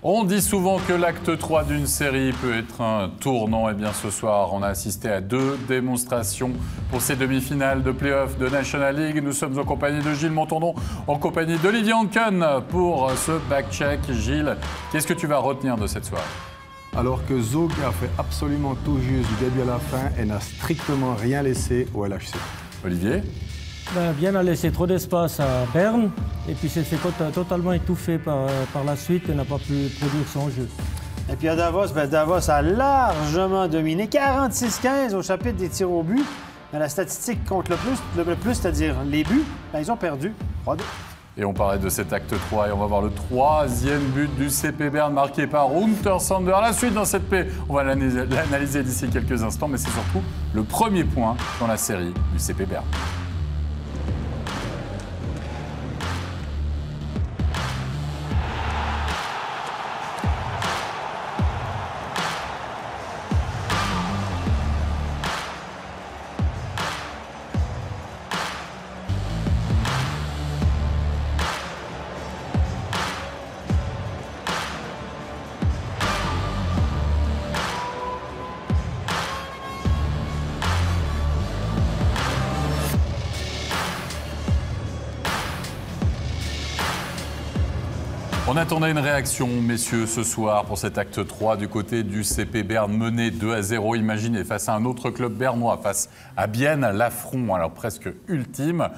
On dit souvent que l'acte 3 d'une série peut être un tournant. Et bien ce soir, on a assisté à 2 démonstrations pour ces demi-finales de play-off de National League. Nous sommes en compagnie de Gilles Montandon, en compagnie d'Olivier Anken pour ce back-check. Gilles, qu'est-ce que tu vas retenir de cette soirée? Alors que Zug a fait absolument tout juste du début à la fin et n'a strictement rien laissé au LHC. Olivier? Bien a laissé trop d'espace à Berne et puis s'est totalement étouffé par la suite et n'a pas pu produire son jeu. Et puis à Davos, Davos a largement dominé, 46-15 au chapitre des tirs au but. Mais la statistique compte le plus, c'est-à-dire les buts, ils ont perdu 3-2. Et on parlait de cet acte 3 et on va voir le 3e but du CP Berne marqué par Hunter Sander. La suite dans cette paix, on va l'analyser d'ici quelques instants, mais c'est surtout le premier point dans la série du CP Berne. On attendait une réaction, messieurs, ce soir pour cet acte 3 du côté du CP Berne mené 2-0. Imaginez, face à un autre club bernois, face à Bienne, l'affront, alors presque ultime.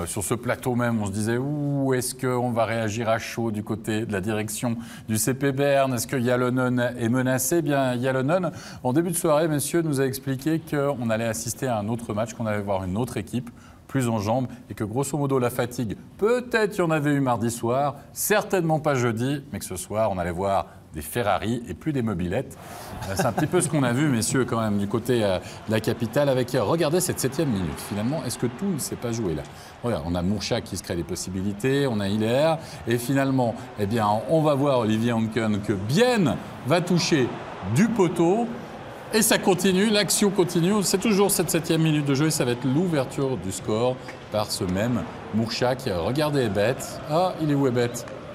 Sur ce plateau même, on se disait, où est-ce qu'on va réagir à chaud du côté de la direction du CP Berne? Est-ce que Yalonen est menacé? Bien, Yalonen, en début de soirée, messieurs, nous a expliqué qu'on allait assister à un autre match, qu'on allait voir une autre équipe plus en jambes et que grosso modo la fatigue, peut-être il y en avait eu mardi soir, certainement pas jeudi, mais que ce soir on allait voir des Ferrari et plus des mobylettes. C'est un petit peu ce qu'on a vu, messieurs, quand même, du côté de la capitale avec, regardez cette 7e minute. Finalement, est-ce que tout ne s'est pas joué là? Regarde, on a Mourchak qui se crée des possibilités, on a Hiller, et finalement, eh bien, on va voir, Olivier Anken, que Bienne va toucher du poteau. Et ça continue, l'action continue. C'est toujours cette 7e minute de jeu et ça va être l'ouverture du score par ce même Mourchak. Regardez Ebet. Ah, il est où Ebet?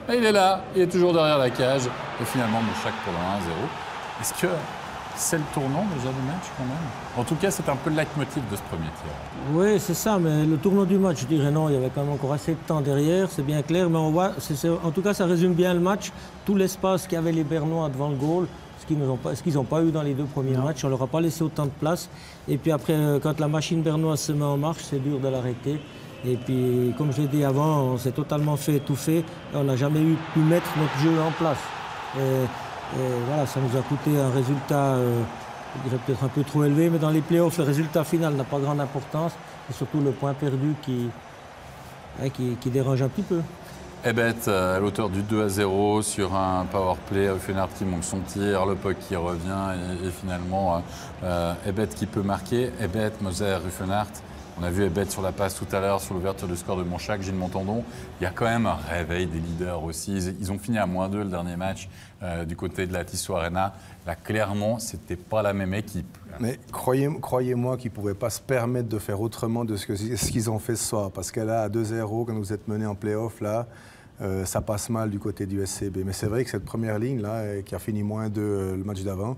Ah, il est là, il est toujours derrière la cage. Et finalement, Mourchak pour le 1-0. Est-ce que c'est le tournant déjà du match quand même? En tout cas, c'est un peu le leitmotiv de ce premier tir. Oui, c'est ça, mais le tournant du match, je dirais non, il y avait quand même encore assez de temps derrière, c'est bien clair. Mais on voit, en tout cas, ça résume bien le match. Tout l'espace qu'avaient les Bernois devant le goal. Ce qu'ils n'ont pas eu dans les 2 premiers matchs. On ne leur a pas laissé autant de place. Et puis après, quand la machine bernoise se met en marche, c'est dur de l'arrêter. Et puis, comme je l'ai dit avant, on s'est totalement fait étouffer. On n'a jamais pu mettre notre jeu en place. Et voilà, ça nous a coûté un résultat, je dirais peut-être un peu trop élevé, mais dans les playoffs, le résultat final n'a pas grande importance. C'est surtout le point perdu qui dérange un petit peu. Ebet à l'auteur du 2-0 sur un powerplay, Ruffenhardt qui manque son tir, le puck qui revient et finalement Ebet qui peut marquer. Ebet, Moser, Ruffenhardt. On a vu Ebet sur la passe tout à l'heure, sur l'ouverture du score de Mourchak, Gilles Montandon. Il y a quand même un réveil des leaders aussi. Ils ont fini à -2 le dernier match du côté de la Tissot Arena. Là, clairement, c'était pas la même équipe. Mais croyez-moi qu'ils ne pouvaient pas se permettre de faire autrement de ce qu'ils ont fait ce soir. Parce que là, à 2-0, quand vous êtes mené en play-off, là, ça passe mal du côté du SCB. Mais c'est vrai que cette première ligne, là, qui a fini -2 le match d'avant,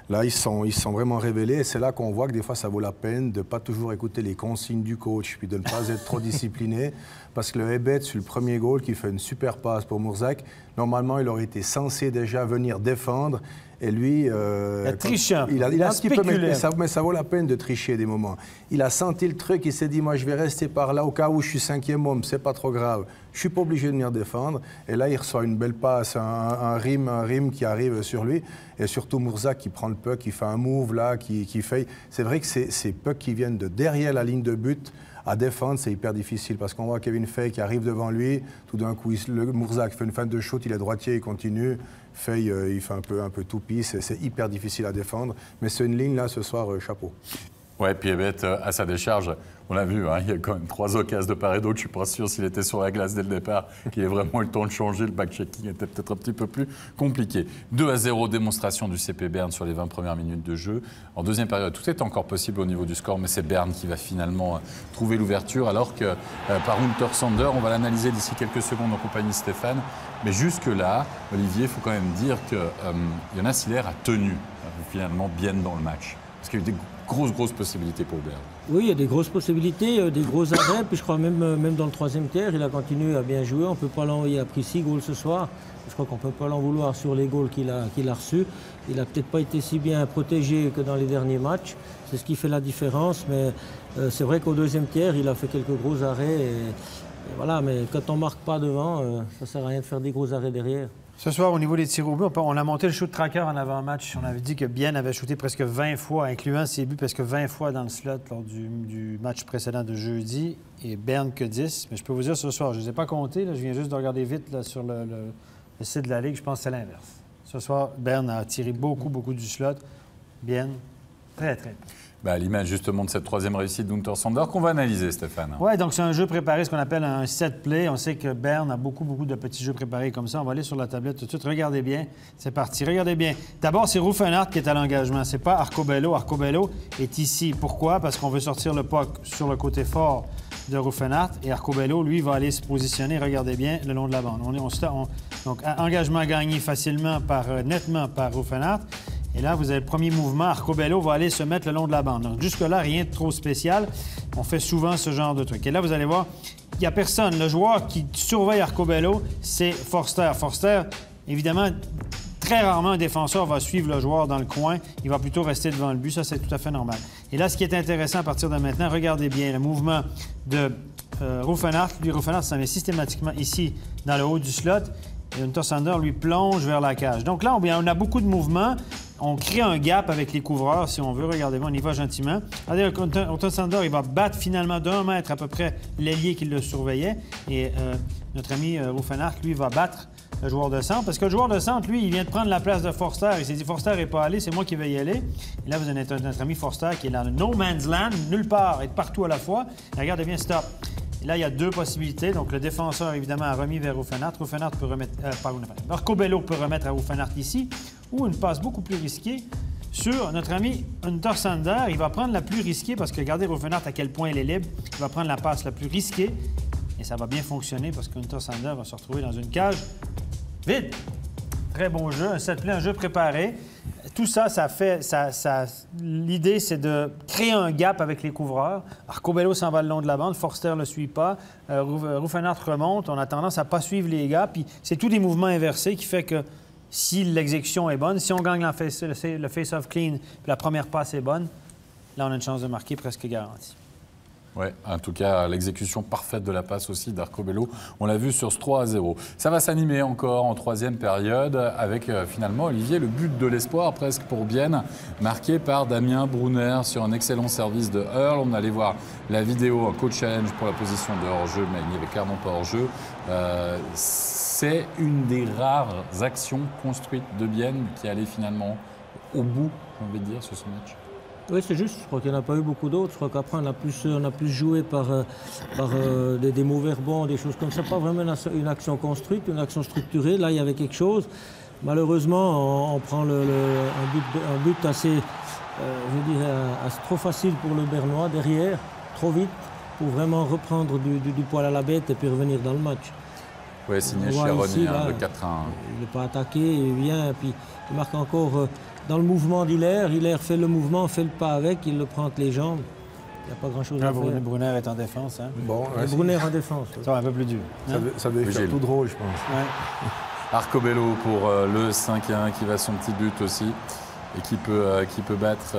là, ils sont vraiment révélés. Et c'est là qu'on voit que des fois, ça vaut la peine de ne pas toujours écouter les consignes du coach, puis de ne pas être trop discipliné. Parce que le Ebet, sur le premier goal, qui fait une super passe pour Mourchak, normalement, il aurait été censé déjà venir défendre. Et lui, il a triché un peu. Il a un petit peu, mais ça vaut la peine de tricher des moments. Il a senti le truc, il s'est dit, moi je vais rester par là au cas où je suis 5e homme, c'est pas trop grave. Je suis pas obligé de venir défendre. Et là, il reçoit une belle passe, un rim qui arrive sur lui. Et surtout Mourchak qui prend le puck, qui fait un move là, qui fait. C'est vrai que ces pucks qui viennent de derrière la ligne de but, à défendre, c'est hyper difficile parce qu'on voit Kevin Fay qui arrive devant lui. Tout d'un coup, Mourchak fait une fin de shoot, il est droitier, il continue. Fay, il fait un peu toupie, c'est hyper difficile à défendre. Mais c'est une ligne là ce soir, chapeau. Ouais, puis Ebet, à sa décharge, on l'a vu, hein, il y a quand même 3 occasions de part et d'autre. Je ne suis pas sûr s'il était sur la glace dès le départ, qu'il ait vraiment eu le temps de changer. Le back-checking était peut-être un petit peu plus compliqué. 2-0, démonstration du CP Berne sur les 20 premières minutes de jeu. En deuxième période, tout est encore possible au niveau du score, mais c'est Berne qui va finalement trouver l'ouverture, alors que par Untersander, on va l'analyser d'ici quelques secondes en compagnie de Stéphane. Mais jusque-là, Olivier, il faut quand même dire que Jonas Hiller a tenu finalement bien dans le match. Parce qu'il y a eu des grosses possibilités pour Berne. Oui, il y a des grosses possibilités, des gros arrêts. Puis je crois même dans le troisième tiers, il a continué à bien jouer. On peut pas il a pris 6 goals ce soir. Je crois qu'on ne peut pas l'en vouloir sur les goals qu'il a reçus. Il n'a peut-être pas été si bien protégé que dans les derniers matchs. C'est ce qui fait la différence. Mais c'est vrai qu'au deuxième tiers, il a fait quelques gros arrêts. Et voilà, mais quand on ne marque pas devant, ça ne sert à rien de faire des gros arrêts derrière. Ce soir, au niveau des tirs au but, on a monté le shoot tracker en avant-match. On avait dit que Bienne avait shooté presque 20 fois, incluant ses buts presque 20 fois dans le slot lors du match précédent de jeudi, et Berne que 10. Mais je peux vous dire ce soir, je ne les ai pas comptés, là, je viens juste de regarder vite là, sur le site de la Ligue, je pense que c'est l'inverse. Ce soir, Berne a tiré beaucoup du slot. Bienne, très peu. À l'image justement de cette troisième réussite d'Untersander qu'on va analyser, Stéphane. Oui, donc c'est un jeu préparé, ce qu'on appelle un set play. On sait que Berne a beaucoup de petits jeux préparés comme ça. On va aller sur la tablette tout de suite. Regardez bien. C'est parti. Regardez bien. D'abord, c'est Ruffenhardt qui est à l'engagement. C'est pas Arcobello. Arcobello est ici. Pourquoi? Parce qu'on veut sortir le puck sur le côté fort de Ruffenhardt. Et Arcobello, lui, va aller se positionner, regardez bien, le long de la bande. Donc, engagement gagné facilement, nettement par Ruffenhardt. Et là, vous avez le premier mouvement. Arcobello va aller se mettre le long de la bande. Donc, jusque-là, rien de trop spécial. On fait souvent ce genre de truc. Et là, vous allez voir, il n'y a personne. Le joueur qui surveille Arcobello, c'est Forster. Forster, évidemment, très rarement, un défenseur va suivre le joueur dans le coin. Il va plutôt rester devant le but. Ça, c'est tout à fait normal. Et là, ce qui est intéressant à partir de maintenant, regardez bien le mouvement de Ruffenhardt. Lui, Ruffenhardt s'en met systématiquement ici, dans le haut du slot. Et Untersander, lui, plonge vers la cage. Donc là, on a beaucoup de mouvements. On crée un gap avec les couvreurs, si on veut. Regardez-moi, on y va gentiment. Regardez, Untersander, il va battre finalement d'1 mètre à peu près l'ailier qui le surveillait. Et notre ami Ruffenhardt, lui, va battre le joueur de centre. Parce que le joueur de centre, lui, il vient de prendre la place de Forster. Il s'est dit, Forster n'est pas allé, c'est moi qui vais y aller. Et là, vous avez notre ami Forster qui est dans le no man's land, nulle part et partout à la fois. Et regardez bien, stop. Et là, il y a 2 possibilités. Donc, le défenseur, évidemment, a remis vers Ruffenhardt. Ruffenhardt peut remettre... Arcobello peut remettre à Ruffenhardt ici. Ou une passe beaucoup plus risquée sur notre ami Untersander. Il va prendre la plus risquée parce que regardez Ruffenhardt à quel point il est libre. Il va prendre la passe la plus risquée. Et ça va bien fonctionner parce qu'Untersander va se retrouver dans une cage vide. Très bon jeu, un set play, un jeu préparé. Tout ça, l'idée, c'est de créer un gap avec les couvreurs. Arcobello s'en va le long de la bande, Forster ne le suit pas. Ruffenhardt remonte, on a tendance à ne pas suivre les gars. Puis c'est tous des mouvements inversés qui fait que si l'exécution est bonne, si on gagne le face-off clean, puis la première passe est bonne, là, on a une chance de marquer presque garantie. Oui, en tout cas, l'exécution parfaite de la passe aussi d'Arcobello, on l'a vu sur ce 3-0. Ça va s'animer encore en troisième période avec finalement, Olivier, le but de l'espoir presque pour Bienne, marqué par Damien Brunner sur un excellent service de Earl. On allait voir la vidéo, un coach challenge pour la position de hors-jeu, mais il n'y avait clairement pas hors-jeu. C'est une des rares actions construites de Bienne qui allait finalement au bout, j'ai envie de dire, sur ce match. Oui, c'est juste. Je crois qu'il n'y en a pas eu beaucoup d'autres. Je crois qu'après, on a plus joué par des mauvais rebonds, des choses comme ça. Pas vraiment une action construite, une action structurée. Là, il y avait quelque chose. Malheureusement, on prend un but assez, je dirais, trop facile pour le Bernois derrière, trop vite, pour vraiment reprendre du poil à la bête et puis revenir dans le match. Oui, signé chez Ronny, le 4-1. Il n'est pas attaqué, il vient, et puis il marque encore dans le mouvement d'Hiller. Hiller fait le mouvement, fait le pas avec, il le prend entre les jambes. Il n'y a pas grand-chose à faire. Brunner est en défense. Hein? Bon, Brunner en défense. Ça va un peu plus dur. Ça devait faire tout drôle, je pense. Ouais. Arcobello pour le 5-1 qui va son petit but aussi et qui peut battre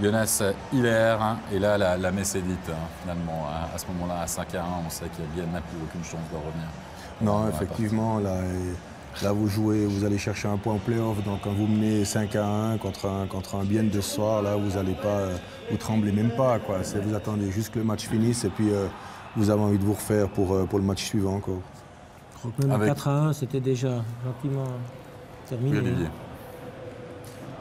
Jonas Hiller. Et là, la messe est dite, finalement. À ce moment-là, à 5-1, on sait qu'il y a bien plus aucune chance de revenir. Non, effectivement, là vous jouez, vous allez chercher un point en play-off. Donc quand vous menez 5-1 contre un Bienne de ce soir, là vous allez pas, vous tremblez même pas, quoi. Vous attendez juste que le match finisse et puis vous avez envie de vous refaire pour le match suivant encore. Je crois que même 4-1, c'était déjà gentiment terminé. Oui, Olivier.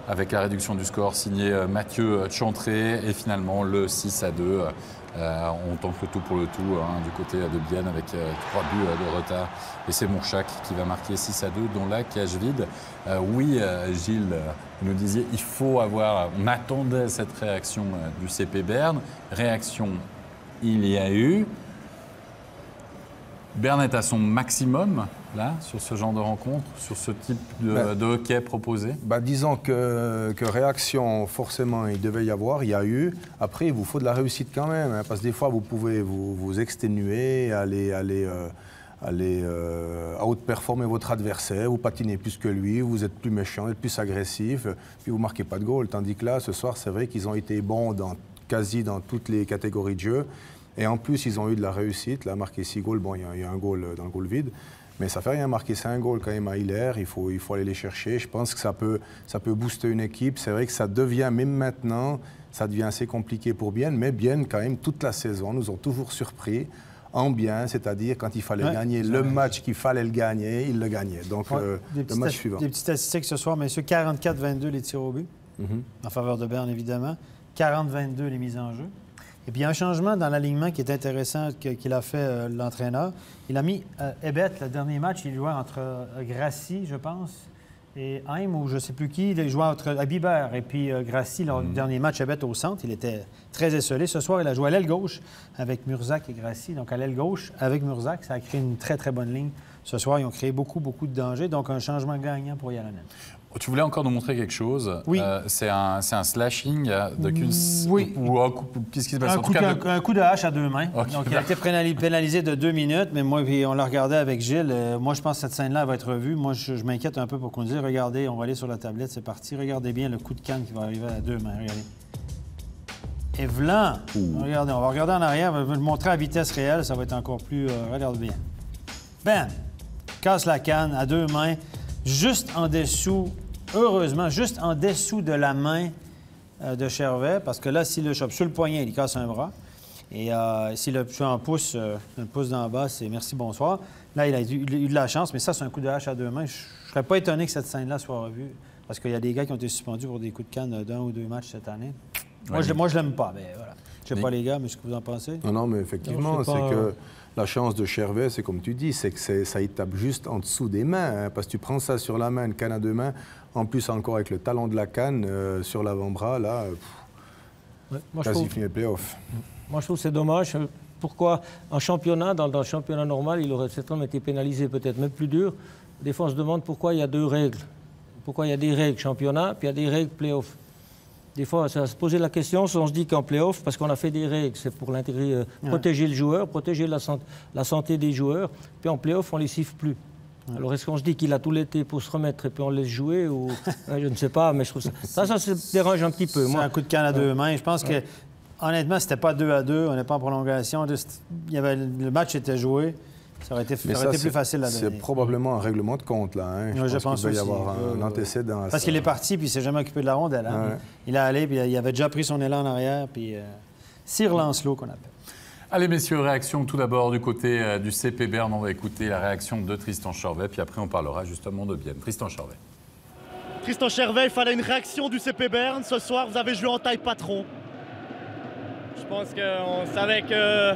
avec la réduction du score signé Mathieu Chantré. Et finalement, le 6-2. On tente le tout pour le tout du côté de Bienne avec 3 buts de retard. Et c'est Mourchak qui va marquer 6-2 dans la cage vide. Oui, Gilles, vous nous disiez, il faut avoir... On attendait cette réaction du CP Berne. Réaction, il y a eu. Berne est à son maximum, là, sur ce genre de rencontre, sur ce type de hockey proposé? Disons que réaction, forcément, il devait y avoir, il y a eu. Après, il vous faut de la réussite quand même, parce que des fois, vous pouvez vous exténuer, aller outperformer votre adversaire, vous patinez plus que lui, vous êtes plus méchant, vous êtes plus agressif, puis vous ne marquez pas de goal. Tandis que là, ce soir, c'est vrai qu'ils ont été bons quasi dans toutes les catégories de jeu. Et en plus, ils ont eu de la réussite. Là, marqué 6 goals, bon, il y a un goal dans le goal vide. Mais ça ne fait rien marquer 5 goals quand même à Hilaire. Il faut aller les chercher. Je pense que ça peut booster une équipe. C'est vrai que ça devient, même maintenant, ça devient assez compliqué pour Bienne. Mais Bienne, quand même, toute la saison, nous ont toujours surpris en bien. C'est-à-dire, quand il fallait gagner le match qu'il fallait le gagner, ils le gagnaient. Donc, le match suivant. Des petites statistiques ce soir, messieurs. 44-22 les tirs au but, en faveur de Berne, évidemment. 40-22 les mises en jeu. Et puis, il y a un changement dans l'alignement qui est intéressant qu'il a fait l'entraîneur. Il a mis Ebet, le dernier match, il jouait entre Grassi, je pense, et Heim, ou je ne sais plus qui. Il jouait entre Bibert et puis Grassi, lors du dernier match, Ebet au centre. Il était très esselé. Ce soir, il a joué à l'aile gauche avec Murzak et Grassi. Donc, à l'aile gauche, avec Murzak, ça a créé une très, très bonne ligne. Ce soir, ils ont créé beaucoup, beaucoup de dangers. Donc, un changement gagnant pour Yalonen. Tu voulais encore nous montrer quelque chose. Oui. C'est un slashing de Kunz. Oui. Qu'est-ce qui se passe? Un coup de hache à 2 mains. Okay. Donc, il a été pénalisé de 2 minutes, mais moi, on l'a regardé avec Gilles. Moi, je pense que cette scène-là va être revue. Moi, je m'inquiète un peu pour qu'on dise, regardez, on va aller sur la tablette, c'est parti. Regardez bien le coup de canne qui va arriver à 2 mains. Regardez. Et Vlan, regardez, on va regarder en arrière, on va le montrer à vitesse réelle, ça va être encore plus... regarde bien. Bam! Casse la canne à 2 mains. Juste en dessous, heureusement, juste en dessous de la main de Chervet, parce que là, s'il le chope sur le poignet, il casse un bras. Et s'il a un pouce d'en bas, c'est merci, bonsoir. Là, il a eu de la chance, mais ça, c'est un coup de hache à 2 mains. Je ne serais pas étonné que cette scène-là soit revue, parce qu'il y a des gars qui ont été suspendus pour des coups de canne d'1 ou 2 matchs cette année. Moi, je l'aime pas, mais voilà. Je ne sais pas, les gars, mais ce que vous en pensez? Non, mais effectivement, c'est que la chance de Chervet, c'est comme tu dis, c'est que ça, il tape juste en dessous des mains. Parce que tu prends ça sur la main, une canne à 2 mains, en plus encore avec le talon de la canne sur l'avant-bras, là, quasi fini les playoffs. Moi, je trouve que c'est dommage. Pourquoi en championnat, dans le championnat normal, il aurait certainement été pénalisé, peut-être même plus dur. Des fois, on se demande pourquoi il y a 2 règles. Pourquoi il y a des règles championnat, puis il y a des règles playoff. Des fois, ça va se poser la question, si on se dit qu'en play-off, parce qu'on a fait des règles, c'est pour l'intégrer, protéger le joueur, protéger la santé des joueurs, puis en play-off, on ne les siffle plus. Alors, est-ce qu'on se dit qu'il a tout l'été pour se remettre et puis on le laisse jouer ou... Je ne sais pas, mais je trouve ça se dérange un petit peu. C'est un coup de canne à 2 mains. Je pense que, honnêtement, c'était pas 2-2, on n'est pas en prolongation. Le match était joué. Ça aurait été plus facile à donner. C'est probablement un règlement de compte, là. Hein. Je pense qu'il doit y avoir un antécédent. Parce qu'il est parti, puis il ne s'est jamais occupé de la rondelle. Hein. Ouais. Il est allé, puis il avait déjà pris son élan en arrière, puis Sir Lancelot, qu'on appelle. Allez, messieurs, réaction tout d'abord du côté du CP Berne. On va écouter la réaction de Tristan Chervet, puis après on parlera justement de Bienne. Tristan Chervet. Tristan Chervet, il fallait une réaction du CP Berne. Ce soir, vous avez joué en taille patron. Je pense qu'on savait que...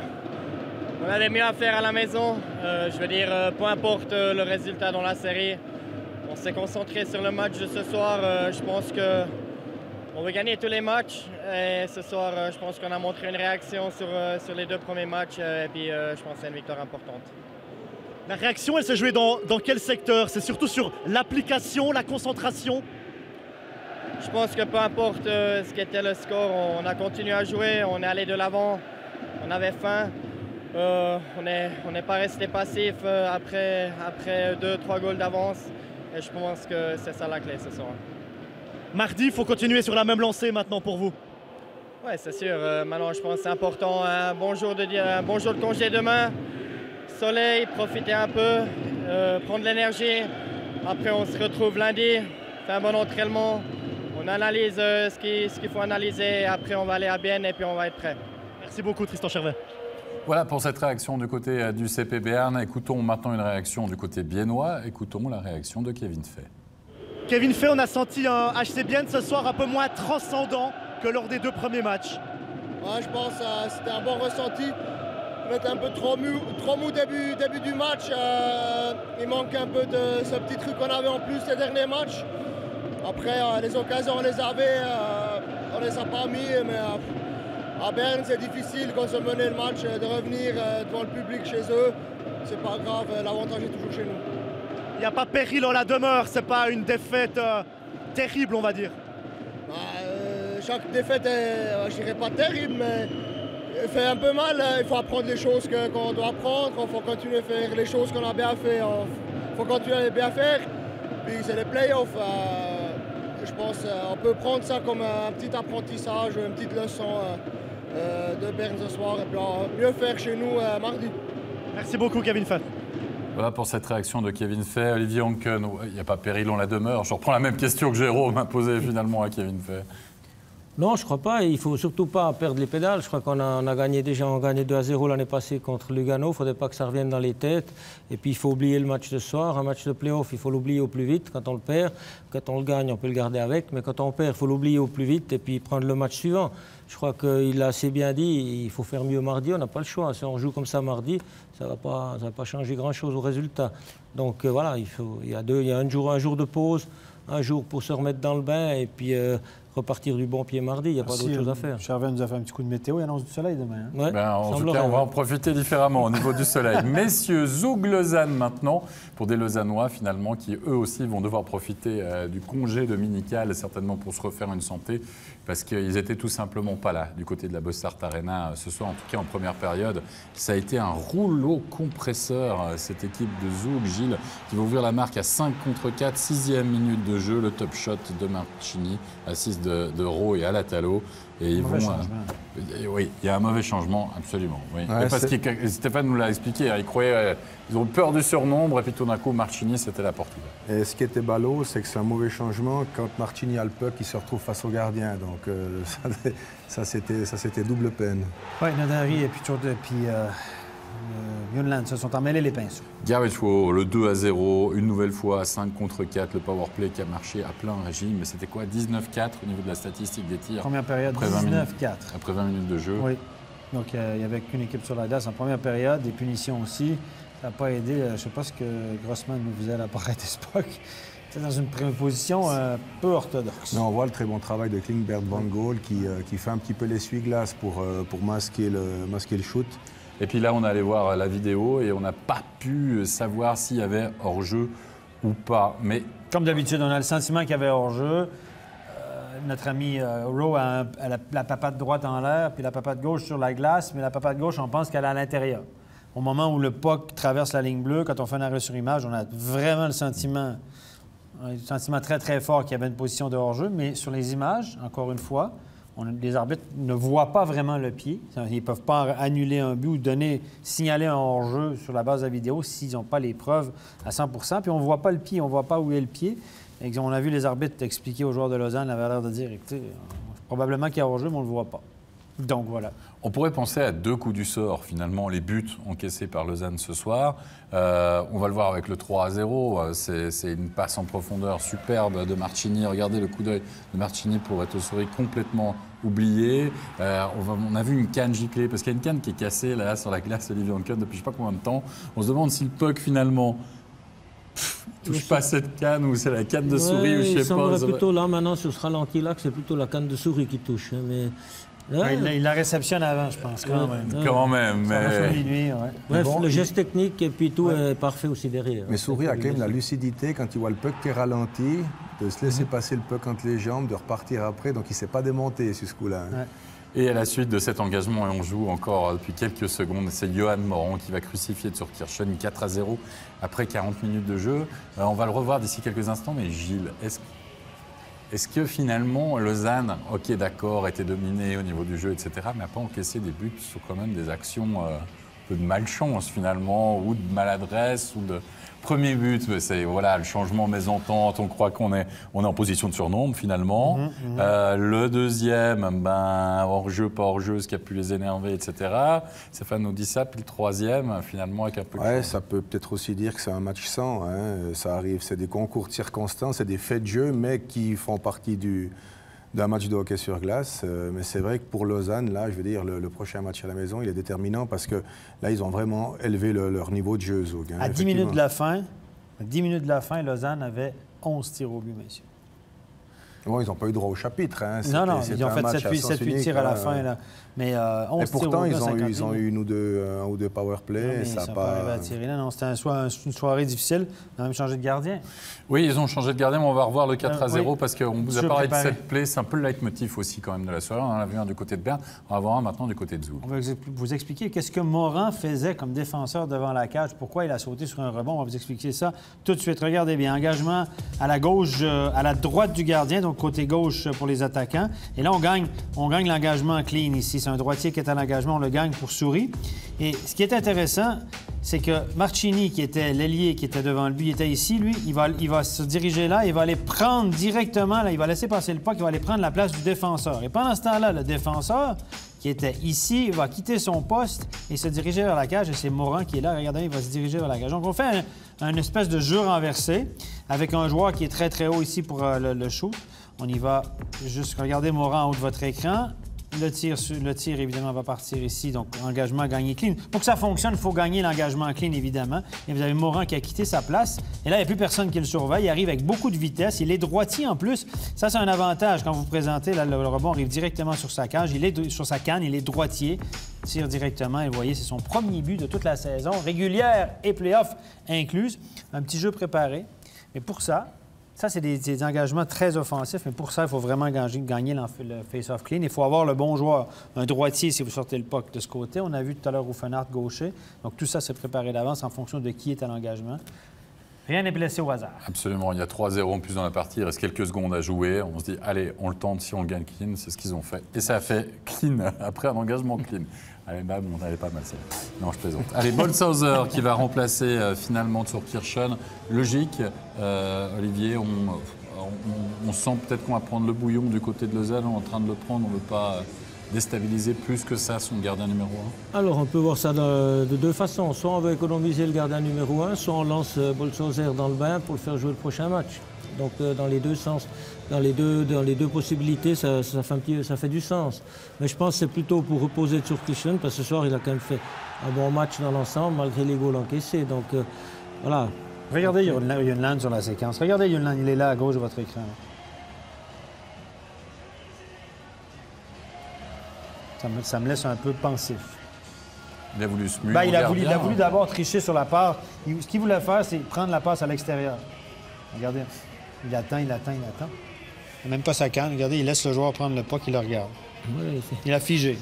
on avait mieux à faire à la maison. Je veux dire, peu importe le résultat dans la série, on s'est concentré sur le match de ce soir. Je pense qu'on veut gagner tous les matchs. Et ce soir, je pense qu'on a montré une réaction sur les 2 premiers matchs. Et puis, je pense que c'est une victoire importante. La réaction, elle s'est jouée dans quel secteur? C'est surtout sur l'application, la concentration? Je pense que peu importe ce qu'était le score, on a continué à jouer, on est allé de l'avant, on avait faim. On n'est pas resté passif après 2-3 goals d'avance. Et je pense que c'est ça la clé ce soir. Mardi, il faut continuer sur la même lancée maintenant pour vous. Oui, c'est sûr. Maintenant, je pense que c'est important. Un bon jour de congé demain. Soleil, profiter un peu, prendre l'énergie. Après, on se retrouve lundi, faire un bon entraînement. On analyse ce qu'il faut analyser. Après, on va aller à Bienne et puis on va être prêt. Merci beaucoup, Tristan Chervet. Voilà pour cette réaction du côté du CP Berne. Écoutons maintenant une réaction du côté biennois. Écoutons la réaction de Kevin Fay. Kevin Fay, on a senti un HC Bienne ce soir un peu moins transcendant que lors des 2 premiers matchs. Ouais, je pense que c'était un bon ressenti. On était un peu trop mou début du match. Il manque un peu de ce petit truc qu'on avait en plus les derniers matchs. Après, les occasions, on les avait, on les a pas mis. Mais à Berne, c'est difficile quand on menait le match de revenir devant le public chez eux. C'est pas grave, l'avantage est toujours chez nous. Il n'y a pas péril en la demeure, c'est pas une défaite terrible, on va dire. Chaque défaite est, je dirais pas terrible, mais elle fait un peu mal. Il faut apprendre les choses qu'on doit apprendre. Il faut continuer à faire les choses qu'on a bien fait. Il faut continuer à bien faire. Puis c'est les playoffs. Je pense qu'on peut prendre ça comme un petit apprentissage, une petite leçon de Berne ce soir. Et puis mieux faire chez nous mardi. Merci beaucoup, Kevin Fay. Voilà pour cette réaction de Kevin Fay. Olivier Anken, il n'y a pas péril en la demeure. Je reprends la même question que Jérôme a posée finalement à Kevin Fay. Non, je ne crois pas. Il ne faut surtout pas perdre les pédales. Je crois qu'on a gagné déjà, on a gagné 2-0 l'année passée contre Lugano. Il ne faudrait pas que ça revienne dans les têtes. Et puis, il faut oublier le match de soir. Un match de play-off, il faut l'oublier au plus vite quand on le perd. Quand on le gagne, on peut le garder avec. Mais quand on perd, il faut l'oublier au plus vite et puis prendre le match suivant. Je crois qu'il a assez bien dit, il faut faire mieux mardi. On n'a pas le choix. Si on joue comme ça mardi, ça va pas changer grand-chose au résultat. Donc, voilà, il y a un jour de pause, un jour pour se remettre dans le bain et puis repartir du bon pied mardi, il n'y a pas d'autre chose à faire. Charvet nous a fait un petit coup de météo, il annonce du soleil demain. Hein? Ouais, en tout cas, on va en profiter différemment au niveau du soleil. Messieurs, Zoug-Lausanne maintenant, pour des Lausannois finalement qui eux aussi vont devoir profiter du congé dominical, certainement pour se refaire une santé, parce qu'ils étaient tout simplement pas là du côté de la Bossart Arena ce soir, en tout cas en première période. Ça a été un rouleau compresseur, cette équipe de Zoug, Gilles, qui va ouvrir la marque à 5 contre 4, 6e minute de jeu, le top shot de Marchini, assist de Rowe et Alatalo. Et ils vont. Oui, il y a un mauvais changement, absolument. Oui. Ouais, parce que Stéphane nous l'a expliqué, ils croyaient, ils ont peur du surnombre, et puis tout d'un coup, Marchini, c'était la porte ouverte. Et ce qui était ballot, c'est que c'est un mauvais changement quand Marchini a le puck, il se retrouve face au gardien. Donc ça c'était double peine. Oui, Nadari et puis Yunland se sont emmêlés les pinceaux. Garrett Faux, le 2-0, une nouvelle fois, 5 contre 4, le powerplay qui a marché à plein régime. Mais c'était quoi, 19-4 au niveau de la statistique des tirs? Première période, 19-4. Après 20 minutes de jeu. Oui. Donc, il n'y avait qu'une équipe sur la glace en première période, des punitions aussi. Ça n'a pas aidé. Je ne sais pas ce que Grossman nous faisait à la parade Spock. C'était dans une position un peu orthodoxe. Mais on voit le très bon travail de Klingberg Van Gool qui fait un petit peu l'essuie-glace pour masquer le shoot. Et puis là, on est allé voir la vidéo et on n'a pas pu savoir s'il y avait hors-jeu ou pas. Mais comme d'habitude, on a le sentiment qu'il y avait hors-jeu. Notre ami Rowe a la papate droite en l'air, puis la papate gauche sur la glace, mais la papate gauche, on pense qu'elle est à l'intérieur. Au moment où le puck traverse la ligne bleue, quand on fait un arrêt sur image, on a vraiment le sentiment très, très fort qu'il y avait une position de hors-jeu. Mais sur les images, encore une fois, les arbitres ne voient pas vraiment le pied. Ils ne peuvent pas annuler un but ou signaler un hors-jeu sur la base de la vidéo s'ils n'ont pas les preuves à 100%. Puis on ne voit pas le pied, on ne voit pas où est le pied. Et on a vu les arbitres expliquer aux joueurs de Lausanne, avaient l'air de dire, écoutez, probablement qu'il y a hors-jeu, mais on ne le voit pas. Donc voilà. On pourrait penser à 2 coups du sort, finalement, les buts encaissés par Lausanne ce soir. On va le voir avec le 3-0. C'est une passe en profondeur superbe de Marchini. Regardez le coup d'œil de Marchini pour Etosuri complètement oublié. On a vu une canne giclée, parce qu'il y a une canne qui est cassée là sur la glace Olivier Anken depuis je ne sais pas combien de temps. On se demande si le puck, finalement, touche pas cette canne ou c'est la canne de souris ou je sais pas. Il semblerait plutôt là, maintenant, sur ce ralenti-là, que c'est plutôt la canne de souris qui touche. Mais... Il la réceptionne avant, je pense, quand même. Quand même, mais... Bref, le geste technique et puis tout est parfait aussi derrière. Mais Souris a quand même la lucidité, quand il voit le puck qui est ralenti, de se laisser passer le puck entre les jambes, de repartir après. Donc il ne s'est pas démonté sur ce coup-là. Ouais. Et à la suite de cet engagement, et on joue encore depuis quelques secondes, c'est Johan Moran qui va crucifier Zurkirchen 4-0 après 40 minutes de jeu. On va le revoir d'ici quelques instants, mais Gilles, est-ce que finalement Lausanne, ok d'accord, était dominée au niveau du jeu, etc., mais n'a pas encaissé des buts sur quand même des actions peu de malchance finalement, ou de maladresse, ou de... Premier but, c'est voilà, le changement mésentente, on croit qu'on est en position de surnombre finalement. Le deuxième, hors-jeu, pas hors-jeu, ce qui a pu les énerver, etc. Stéphane nous dit ça, puis le troisième, finalement, avec un peu de chance. Ça peut peut-être aussi dire que c'est un match sans. Ça arrive, c'est des concours de circonstances, c'est des faits de jeu, mais qui font partie d'un match de hockey sur glace. Mais c'est vrai que pour Lausanne, là, je veux dire, le prochain match à la maison, il est déterminant parce que là, ils ont vraiment élevé leur niveau de jeu, Zoug. À 10 minutes de la fin, Lausanne avait 11 tirs au but, messieurs. Bon, ils n'ont pas eu droit au chapitre. Non, ils ont fait 7-8 tirs à la fin. Là. Mais 11 et pourtant, tirs au but, ils ont eu un ou deux power play. Ça n'a pas attiré là. Non, c'était une soirée difficile. Ils ont même changé de gardien. Oui, ils ont changé de gardien, mais on va revoir le 4-0 parce qu'on vous a parlé de cette play. C'est un peu le leitmotiv aussi quand même de la soirée. On en a vu un du côté de Berne. On va voir un maintenant du côté de Zoug. On va vous expliquer qu'est-ce que Morin faisait comme défenseur devant la cage. Pourquoi il a sauté sur un rebond. On va vous expliquer ça tout de suite. Regardez bien. Engagement à la gauche, à la droite du gardien, donc côté gauche pour les attaquants. Et là, on gagne l'engagement clean ici. C'est un droitier qui est à l'engagement, on le gagne pour Souris. Et ce qui est intéressant, c'est que Marchini, qui était l'ailier, qui était devant lui, il était ici, lui, il va se diriger là, il va aller prendre directement, là, il va laisser passer le puck, il va aller prendre la place du défenseur. Et pendant ce temps-là, le défenseur, qui était ici, va quitter son poste et se diriger vers la cage. Et c'est Morin qui est là, regardez, il va se diriger vers la cage. Donc, on fait un espèce de jeu renversé avec un joueur qui est très, très haut ici pour le shoot. On y va juste, regardez Morin en haut de votre écran. Le tir, évidemment, va partir ici. Donc, engagement gagné clean. Pour que ça fonctionne, il faut gagner l'engagement clean, évidemment. Et vous avez Morin qui a quitté sa place. Et là, il n'y a plus personne qui le surveille. Il arrive avec beaucoup de vitesse. Il est droitier en plus. Ça, c'est un avantage quand vous présentez. Là, le rebond arrive directement sur sa cage. Il est sur sa canne. Il est droitier. Tire directement. Et vous voyez, c'est son premier but de toute la saison, régulière et play-off incluse. Un petit jeu préparé. Mais pour ça, c'est des engagements très offensifs, mais pour ça, il faut vraiment gagner le face-off clean. Il faut avoir le bon joueur, un droitier si vous sortez le puck de ce côté. On a vu tout à l'heure Ruffenhardt gaucher. Donc tout ça, c'est préparé d'avance en fonction de qui est à l'engagement. Rien n'est blessé au hasard. Absolument. Il y a 3-0 en plus dans la partie. Il reste quelques secondes à jouer. On se dit, allez, on le tente si on le gagne clean. C'est ce qu'ils ont fait. Et ça a fait clean après un engagement clean. Allez, on n'allait pas mal ça. Non, je plaisante. Allez, Bolshauser qui va remplacer finalement Zurkirchen. Logique. Olivier, on sent peut-être qu'on va prendre le bouillon du côté de Lausanne. On est en train de le prendre. On ne veut pas déstabiliser plus que ça son gardien numéro 1. Alors, on peut voir ça de deux façons. Soit on veut économiser le gardien numéro 1, soit on lance Bolshauser dans le bain pour le faire jouer le prochain match. Donc, dans les deux sens. Dans les deux possibilités, ça fait du sens. Mais je pense que c'est plutôt pour reposer Zurkirchen, parce que ce soir, il a quand même fait un bon match dans l'ensemble, malgré les goals encaissés. Donc, voilà. Regardez Yunland sur la séquence. Regardez Yunland, il est là à gauche de votre écran. Ça me laisse un peu pensif. Il a voulu se muer. Il a voulu d'abord tricher sur la passe. Ce qu'il voulait faire, c'est prendre la passe à l'extérieur. Regardez, il attend. Il n'a même pas sa canne. Regardez, il laisse le joueur prendre le puck, il le regarde. Oui, il a figé.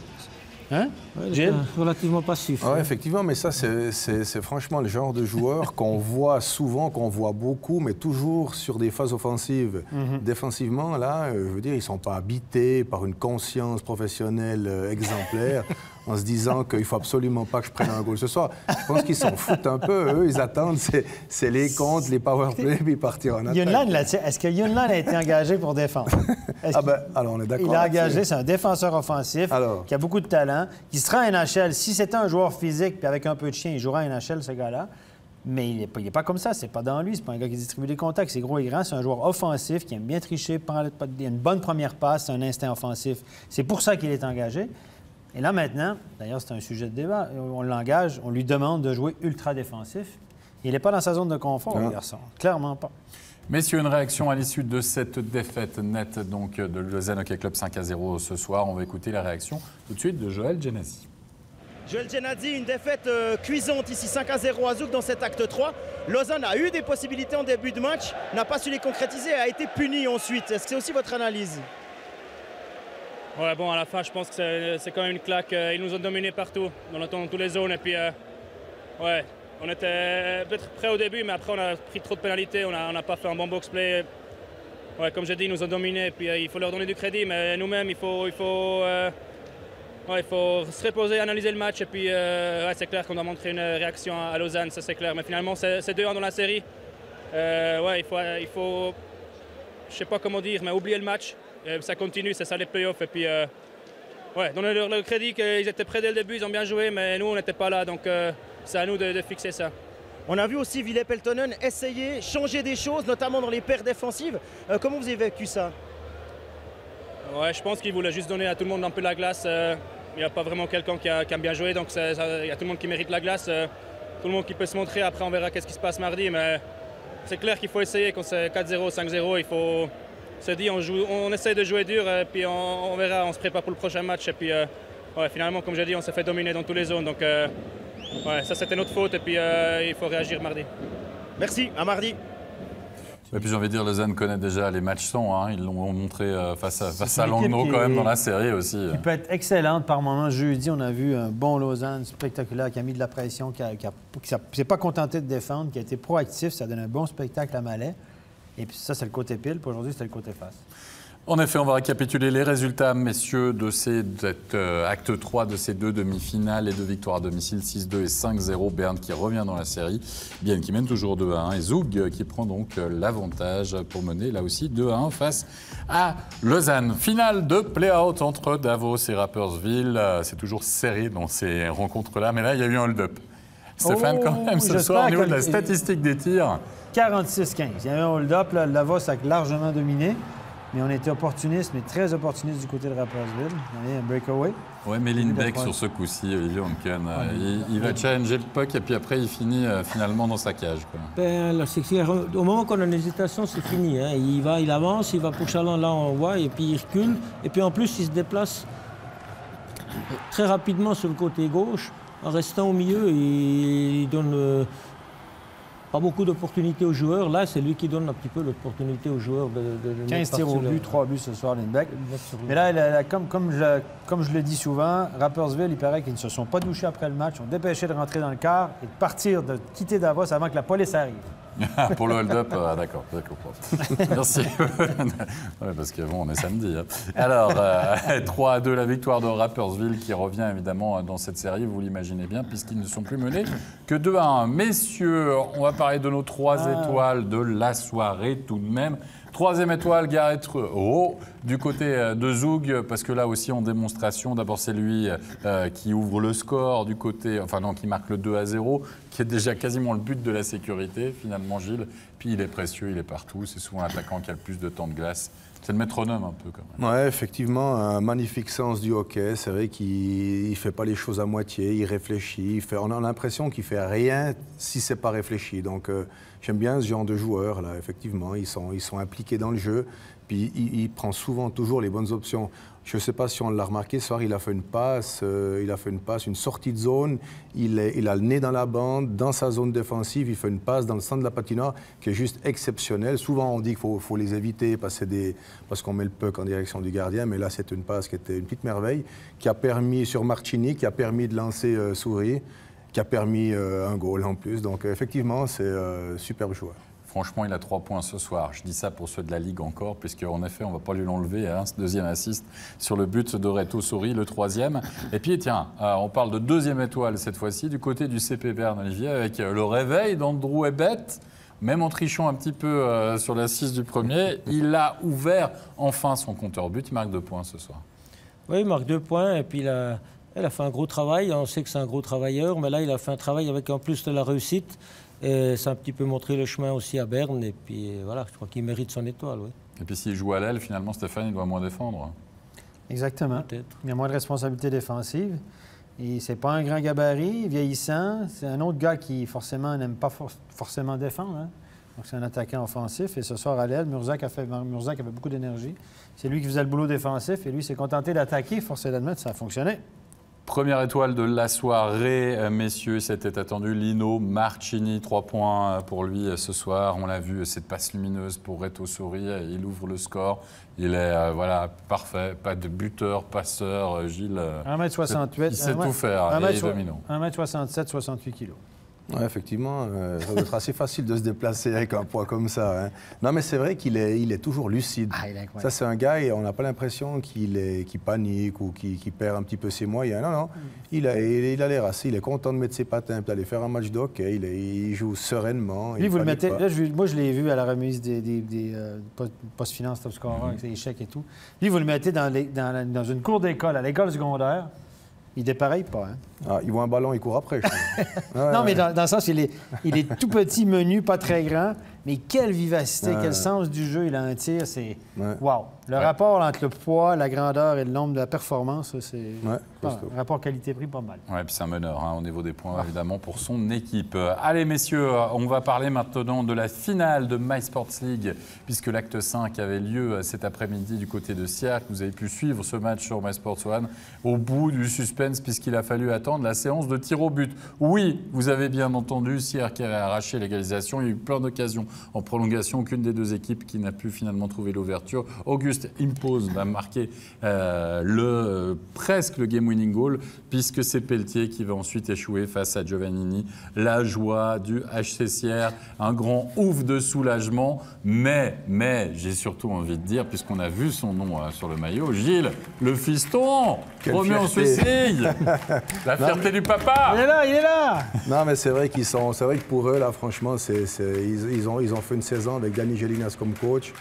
Hein? Ouais, relativement passif. Ouais, effectivement, mais ça, c'est franchement le genre de joueur qu'on voit souvent, qu'on voit beaucoup, mais toujours sur des phases offensives. Défensivement, là, je veux dire, ils ne sont pas habités par une conscience professionnelle exemplaire en se disant qu'il ne faut absolument pas que je prenne un goal ce soir. Je pense qu'ils s'en foutent un peu. Eux, ils attendent, c'est les comptes, les powerplays, puis partir en attaque. Est-ce que Yunland a été engagé pour défendre? Alors on est d'accord. Il a engagé, c'est un défenseur offensif qui a beaucoup de talent, qui sera à NHL. Si c'était un joueur physique puis avec un peu de chien, il jouera à NHL, ce gars-là. Mais il n'est pas comme ça, c'est pas dans lui, c'est pas un gars qui distribue des contacts, c'est gros et grand, c'est un joueur offensif qui aime bien tricher, il a une bonne première passe, c'est un instinct offensif. C'est pour ça qu'il est engagé. Et là maintenant, d'ailleurs c'est un sujet de débat, on l'engage, on lui demande de jouer ultra défensif. Il n'est pas dans sa zone de confort, le garçon, clairement pas. Messieurs, une réaction à l'issue de cette défaite nette donc, de Lausanne Hockey Club 5-0 ce soir. On va écouter la réaction tout de suite de Joël Genasi. Joël Genasi, une défaite cuisante ici, 5-0 à Zouk dans cet acte 3. Lausanne a eu des possibilités en début de match, n'a pas su les concrétiser et a été puni ensuite. Est-ce que c'est aussi votre analyse? Ouais, bon, à la fin, je pense que c'est quand même une claque. Ils nous ont dominés partout, dans toutes les zones. Et puis, ouais, on était peut-être prêts au début, mais après, on a pris trop de pénalités. On n'a pas fait un bon box-play. Ouais, comme j'ai dit, ils nous ont dominés. Et puis, il faut leur donner du crédit. Mais nous-mêmes, il faut Ouais, il faut se reposer, analyser le match et puis c'est clair qu'on doit montrer une réaction à Lausanne, ça c'est clair. Mais finalement, c'est 2-1 dans la série. Il faut, je sais pas comment dire, mais oublier le match. Ça continue, c'est ça les playoffs. Et puis, donner leur crédit qu'ils étaient prêts dès le début, ils ont bien joué, mais nous on n'était pas là, donc c'est à nous de fixer ça. On a vu aussi Ville Peltonen essayer, changer des choses, notamment dans les paires défensives. Comment vous avez vécu ça? Ouais, je pense qu'il voulait juste donner à tout le monde un peu de la glace. Il n'y a pas vraiment quelqu'un qui a bien joué, donc il y a tout le monde qui mérite la glace. Tout le monde qui peut se montrer. Après, on verra qu'est-ce qui se passe mardi. Mais c'est clair qu'il faut essayer. Quand c'est 4-0, 5-0, il faut se dire on essaie de jouer dur, et puis on verra, on se prépare pour le prochain match. Et puis, finalement, comme j'ai dit, on s'est fait dominer dans toutes les zones. Donc, ça, c'était notre faute. Et puis, il faut réagir mardi. Merci, à mardi. Et puis j'ai envie de dire, Lausanne connaît déjà les matchs sans. Hein. Ils l'ont montré face à Langnau quand même dans la série aussi. Qui peut être excellente par moments. Jeudi, on a vu un bon Lausanne spectaculaire qui a mis de la pression, qui ne s'est pas contenté de défendre, qui a été proactif. Ça donne un bon spectacle à Malais. Et puis ça, c'est le côté pile. Puis aujourd'hui, c'était le côté face. En effet, on va récapituler les résultats, messieurs, de cet acte 3 de ces 2 demi-finales. Les 2 victoires à domicile, 6-2 et 5-0. Berne qui revient dans la série. Bienne qui mène toujours 2-1. Et Zug qui prend donc l'avantage pour mener là aussi 2-1 face à Lausanne. Finale de play-out entre Davos et Rapperswil. C'est toujours serré dans ces rencontres-là. Mais là, il y a eu un hold-up. Stéphane, quand même, ce soir, au niveau de la statistique des tirs. 46-15. Il y a eu un hold-up. Davos a largement dominé. Mais on était opportunistes, mais très opportunistes du côté de Rapperswil. Il y a un breakaway. Oui, mais Lindbeck sur ce coup-ci, Olivier Onken, il va challenger le puck et puis après il finit finalement dans sa cage. Quoi. Au moment qu'on a une hésitation, c'est fini. Hein. Il avance, il va pour Chaland, là on voit, et puis il recule. Et puis en plus, il se déplace très rapidement sur le côté gauche. En restant au milieu, il donne pas beaucoup d'opportunités aux joueurs. Là, c'est lui qui donne un petit peu l'opportunité aux joueurs de 15 tirs au but, 3 buts ce soir, Lindbeck. Mais là, comme je le dis souvent, Rapperswil, il paraît qu'ils ne se sont pas douchés après le match, ont dépêché de rentrer dans le quart et de partir, de quitter Davos avant que la police arrive. Pour le hold-up, d'accord. Merci. Ouais, parce que bon, on est samedi. Hein. Alors, 3-2, la victoire de Rapperswil qui revient évidemment dans cette série, vous l'imaginez bien, puisqu'ils ne sont plus menés que 2-1. Messieurs, on va parler de nos 3 étoiles de la soirée tout de même. 3e étoile, Gareth Rowe, du côté de Zug, parce que là aussi en démonstration, d'abord c'est lui qui ouvre le score du côté, qui marque le 2-0, qui est déjà quasiment le but de la sécurité, finalement Gilles. Puis il est précieux, il est partout, c'est souvent l'attaquant qui a le plus de temps de glace. C'est le métronome un peu quand même. Oui, effectivement, un magnifique sens du hockey. C'est vrai qu'il ne fait pas les choses à moitié, il réfléchit. On a l'impression qu'il ne fait rien si ce n'est pas réfléchi. Donc j'aime bien ce genre de joueurs, là, effectivement. Ils sont impliqués dans le jeu, puis il prend souvent toujours les bonnes options. Je ne sais pas si on l'a remarqué, ce soir, il a fait une passe, une sortie de zone. Il a le nez dans la bande, dans sa zone défensive. Il fait une passe dans le centre de la patinoire qui est juste exceptionnelle. Souvent, on dit qu'il faut les éviter parce qu'on met le puck en direction du gardien. Mais là, c'est une passe qui était une petite merveille, qui a permis, sur Marchini, qui a permis de lancer Souris, qui a permis un goal en plus. Donc, effectivement, c'est un superbe joueur. Franchement, il a 3 points ce soir. Je dis ça pour ceux de la Ligue encore, puisqu'en effet, on ne va pas lui l'enlever. Hein, ce 2e assist sur le but de Reto Souris, le 3e. Et puis, tiens, on parle de 2e étoile cette fois-ci, du côté du CP Berne, Olivier, avec le réveil d'Andrew Ebbett. Même en trichant un petit peu sur l'assist du premier, il a ouvert enfin son compteur but. Il marque 2 points ce soir. Oui, il marque 2 points. Et puis, il a fait un gros travail. On sait que c'est un gros travailleur. Mais là, il a fait un travail avec en plus de la réussite. Et ça a un petit peu montré le chemin aussi à Berne. Et puis voilà, je crois qu'il mérite son étoile. Oui. Et puis s'il joue à l'aile, finalement, Stéphane, il doit moins défendre. Exactement. Peut-être. Il a moins de responsabilités défensives. Et c'est pas un grand gabarit, vieillissant. C'est un autre gars qui, forcément, n'aime pas forcément défendre. Hein. Donc c'est un attaquant offensif. Et ce soir, à l'aile, Murzak avait beaucoup d'énergie. C'est lui qui faisait le boulot défensif. Et lui s'est contenté d'attaquer. Force est d'admettre, ça a fonctionné. Première étoile de la soirée, messieurs, c'était attendu. Lino Marchini, 3 points pour lui ce soir. On l'a vu, cette passe lumineuse pour Reto Souris. Il ouvre le score. Il est parfait. Pas de buteur, passeur. Gilles, 1m68. il sait tout faire. 1m67, 68 kilos. Ouais, effectivement, ça doit être assez facile de se déplacer avec un poids comme ça. Hein. Non, mais c'est vrai qu'il est toujours lucide. Ah, il est incroyable. Ça, c'est un gars et on n'a pas l'impression qu'il panique ou qu'il perd un petit peu ses moyens. Non, non. Il a l'air assez. Il est content de mettre ses patins, d'aller faire un match de hockey. Il joue sereinement. Lui, vous le mettez. Là, moi, je l'ai vu à la remise des post-finance, top scorer, avec les chèques et tout. Lui, vous le mettez dans une cour d'école, à l'école secondaire. Il dépareille pas. Hein? Ah, il voit un ballon, il court après. Non, mais dans le sens, il est tout petit, menu, pas très grand, mais quelle vivacité, quel sens du jeu, il a un tir, c'est... Wow! Le rapport entre le poids, la grandeur et le nombre de la performance, c'est... un rapport qualité-prix pas mal. Oui, puis c'est un meneur au niveau des points, évidemment, pour son équipe. Allez, messieurs, on va parler maintenant de la finale de MySports League, puisque l'acte 5 avait lieu cet après-midi du côté de Sierre. Vous avez pu suivre ce match sur MySports One au bout du suspense, puisqu'il a fallu attendre la séance de tir au but. Oui, vous avez bien entendu, Sierre qui avait arraché l'égalisation. Il y a eu plein d'occasions en prolongation. Aucune des deux équipes qui n'a pu finalement trouver l'ouverture. Auguste Impose va marquer presque le game-winning goal, puisque c'est Pelletier qui va ensuite échouer face à Giovannini. La joie du HC Sierre, un grand ouf de soulagement, mais j'ai surtout envie de dire, puisqu'on a vu son nom sur le maillot, Gilles, le fiston, promu en Swiss League. La fierté du papa. Il est là. Non, mais c'est vrai c'est vrai que pour eux, là, franchement, ils ont fait une saison avec Danny Gélinas comme coach.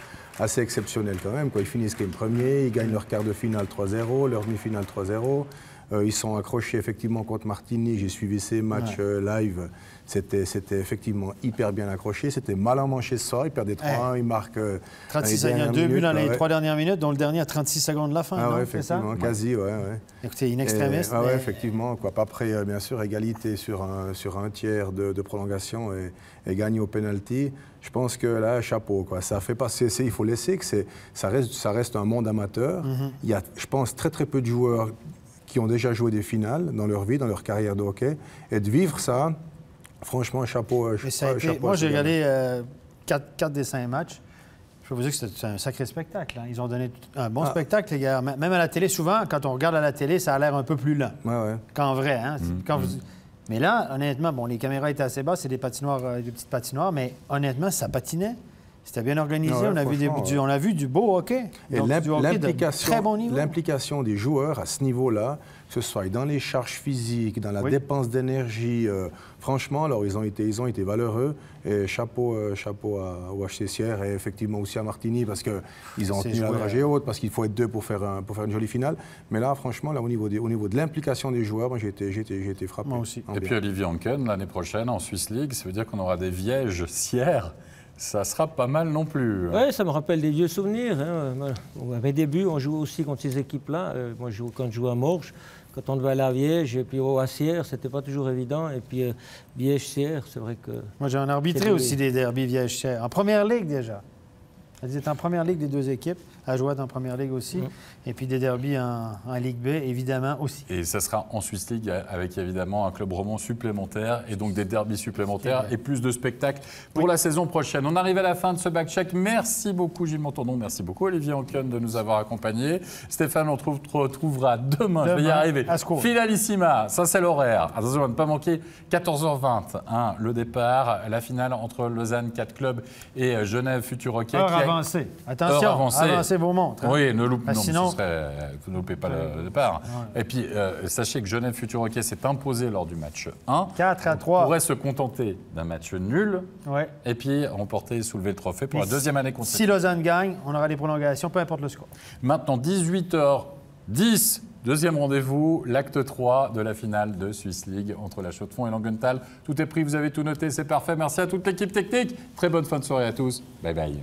Assez exceptionnel quand même. Ils finissent game premier, ils gagnent leur quart de finale 3-0, leur demi-finale 3-0. Ils sont accrochés effectivement contre Martigny. J'ai suivi ces matchs live. C'était effectivement hyper bien accroché. C'était mal emmanché ce soir. Ils perdaient 3-1, ils marquent 36 secondes, 2 buts dans les 3 dernières minutes, dont le dernier à 36 secondes de la fin. Ah oui, effectivement, quasi, ouais. Écoutez, in extremis. Oui, effectivement. Après, bien sûr, égalité sur un tiers de prolongation et gagner au penalty. Je pense que là, chapeau. Ça fait passer. Il faut laisser que ça reste un monde amateur. Il y a, je pense, très très peu de joueurs qui ont déjà joué des finales dans leur vie, dans leur carrière de hockey. Et de vivre ça, franchement, chapeau. Moi, j'ai regardé 4 des 5 matchs. Je peux vous dire que c'est un sacré spectacle. Hein. Ils ont donné un bon spectacle, les gars. Même à la télé, souvent, quand on regarde à la télé, ça a l'air un peu plus lent qu'en vrai. Hein. Mais là, honnêtement, bon, les caméras étaient assez basses, c'est des petites patinoires, mais honnêtement, ça patinait. C'était bien organisé, on a vu du beau hockey. Et l'implication des joueurs à ce niveau-là, que ce soit dans les charges physiques, dans la dépense d'énergie, franchement, alors ils ont été valeureux. Et chapeau au HC Sierre et effectivement aussi à Martigny parce qu'ils ont tenu la dragée haute, parce qu'il faut être deux pour faire une jolie finale. Mais là, franchement, là, au niveau de l'implication des joueurs, moi, j'ai été frappé. Moi aussi. Et puis Olivier Anken, l'année prochaine, en Swiss League, ça veut dire qu'on aura des Vièges Sierre. Ça sera pas mal non plus. Oui, ça me rappelle des vieux souvenirs. Hein. À mes débuts, on jouait aussi contre ces équipes-là. Moi, quand je jouais à Morges, quand on devait aller à Viège, et puis à Sierre, c'était pas toujours évident. Et puis Viège-Sierre, c'est vrai que... Moi, j'ai arbitré aussi des derbies Viège-Sierre. En première ligue, déjà. Ils étaient en première ligue, les deux équipes. Ajoie en première ligue aussi. Et puis des derbies en Ligue B, évidemment, aussi. Et ça sera en Swiss League avec évidemment un club roman supplémentaire et donc des derbies supplémentaires et plus de spectacles pour la saison prochaine. On arrive à la fin de ce back-check. Merci beaucoup Gilles Montandon, merci beaucoup Olivier Anken de nous avoir accompagnés. Stéphane, on te retrouvera demain, je vais y arriver. Finalissima, ça c'est l'horaire. Attention à ne pas manquer, 14h20, le départ, la finale entre Lausanne 4 Clubs et Genève Futur Hockey. Heure avancée. Attention, avancez vos montres. Oui, ne loupez pas le départ. Et puis, sachez que Genève Futur Hockey s'est imposé lors du match 1. 4-3. On pourrait se contenter d'un match nul et puis remporter et soulever le trophée pour la deuxième année consécutive. Si Lausanne gagne, on aura les prolongations, peu importe le score. Maintenant, 18h10, deuxième rendez-vous, l'acte 3 de la finale de Swiss League entre la Chaux-de-Fonds et Langenthal. Tout est pris, vous avez tout noté, c'est parfait. Merci à toute l'équipe technique. Très bonne fin de soirée à tous. Bye bye.